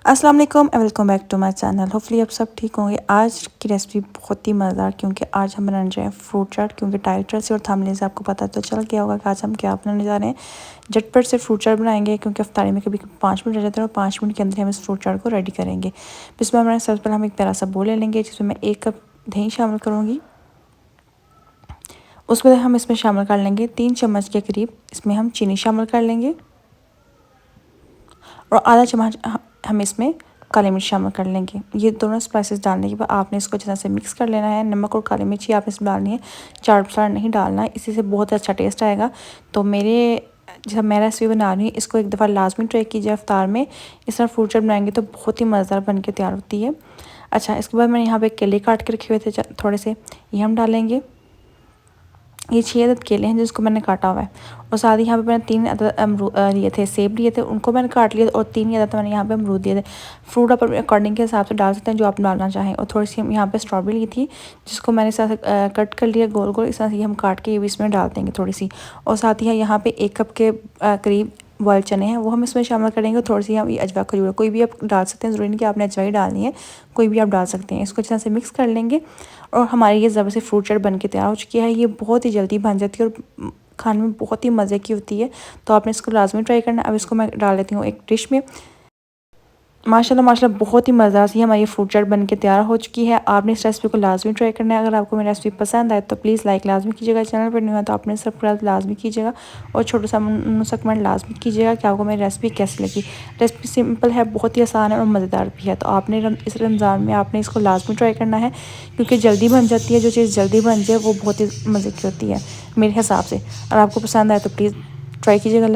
अस्सलाम वालेकुम and welcome back to my channel. Hopefully आप सब ठीक होंगे। आज की रेसिपी बहुत ही मज़ेदार, क्योंकि आज हम बनाने जा रहे हैं फ्रूट चाट। क्योंकि टाइटल से और थंबनेल से आपको पता तो चल गया होगा कि आज हम क्या बनाने जा रहे हैं। झटपट से फ्रूट चाट बनाएंगे, क्योंकि अफ्तारी में कभी 5 मिनट रह जाते हैं और 5 मिनट के अंदर हम इस फ्रूट चाट को रेडी करेंगे। इसमें हमारे सबसे पहले हम एक प्यारा सा बोल ले लेंगे, जिसमें मैं 1 कप दही शामिल करूँगी। उसके बाद हम इसमें शामिल कर लेंगे 3 चम्मच के करीब इसमें हम चीनी शामिल कर लेंगे, और आधा चम्मच हम इसमें काली मिर्च शामिल कर लेंगे। ये दोनों स्पाइसेस डालने के बाद आपने इसको अच्छे से मिक्स कर लेना है। नमक और काली मिर्च ही आपने इसमें डालनी है, चाट मसाला नहीं डालना है, इसी से बहुत अच्छा टेस्ट आएगा। तो जब मैं रेसिपी बना रही हूँ, इसको एक दफ़ा लाजमी ट्राई कीजिए। अफ्तार में इस तरह फ्रूट चाट बनाएंगे तो बहुत ही मज़ेदार बन के तैयार होती है। अच्छा, इसके बाद मैंने यहाँ पे केले काट के रखे हुए थे थोड़े से, ये हम डालेंगे। ये 6 अदद केले हैं जिसको मैंने काटा हुआ है, और साथ ही यहाँ पे मैंने 3 अदद लिए थे सेब लिए थे, उनको मैंने काट लिया, और 3 अदद मैंने यहाँ पे अमरूद दिए थे। फ्रूट आप अकॉर्डिंग के हिसाब से डाल सकते हैं जो आप डालना चाहें। और थोड़ी सी हम यहाँ पे स्ट्रॉबेरी ली थी, जिसको मैंने इस तरह से कट कर लिया गोल गोल। इस तरह से हम काट के ये भी इसमें डाल देंगे थोड़ी सी। और साथ ही यहाँ पे 1 कप के करीब बॉयल चने हैं, वो हम इसमें शामिल करेंगे। थोड़ी सी हम ये अजवा खजूर कोई भी आप डाल सकते हैं, ज़रूरी नहीं कि आपने अजवाई डालनी है, कोई भी आप डाल सकते हैं। इसको अच्छे से मिक्स कर लेंगे, और हमारी ये ज़बरदस्त फ्रूट चाट बन के तैयार हो चुकी है। ये बहुत ही जल्दी बन जाती है और खाने में बहुत ही मज़े की होती है। तो आपने इसको लाजमी ट्राई करना है। अब इसको मैं डाल लेती हूँ एक डिश में। माशाल्लाह माशाल्लाह बहुत ही मज़ेदार सी हमारी फ्रूट चाट बन के तैयार हो चुकी है। आपने इस रेसिपी को लाजमी ट्राई करना है। अगर आपको मेरी रेसिपी पसंद आए तो प्लीज़ लाइक लाजमी कीजिएगा। चैनल पर नहीं हुआ तो आपने सब्सक्राइब लाजमी कीजिएगा, और छोटा सा कमेंट लाजमी कीजिएगा कि आपको मेरी रेसिपी कैसी लगी। रेसिपी सिंपल है, बहुत ही आसान है और मज़ेदार भी है। तो आपने इस रमज़ान में आपने इसको लाजमी ट्राई करना है, क्योंकि जल्दी बन जाती है। जो चीज़ जल्दी बन जाए वो बहुत ही मज़े की होती है मेरे हिसाब से। और आपको पसंद आए तो प्लीज़ ट्राई कीजिएगा।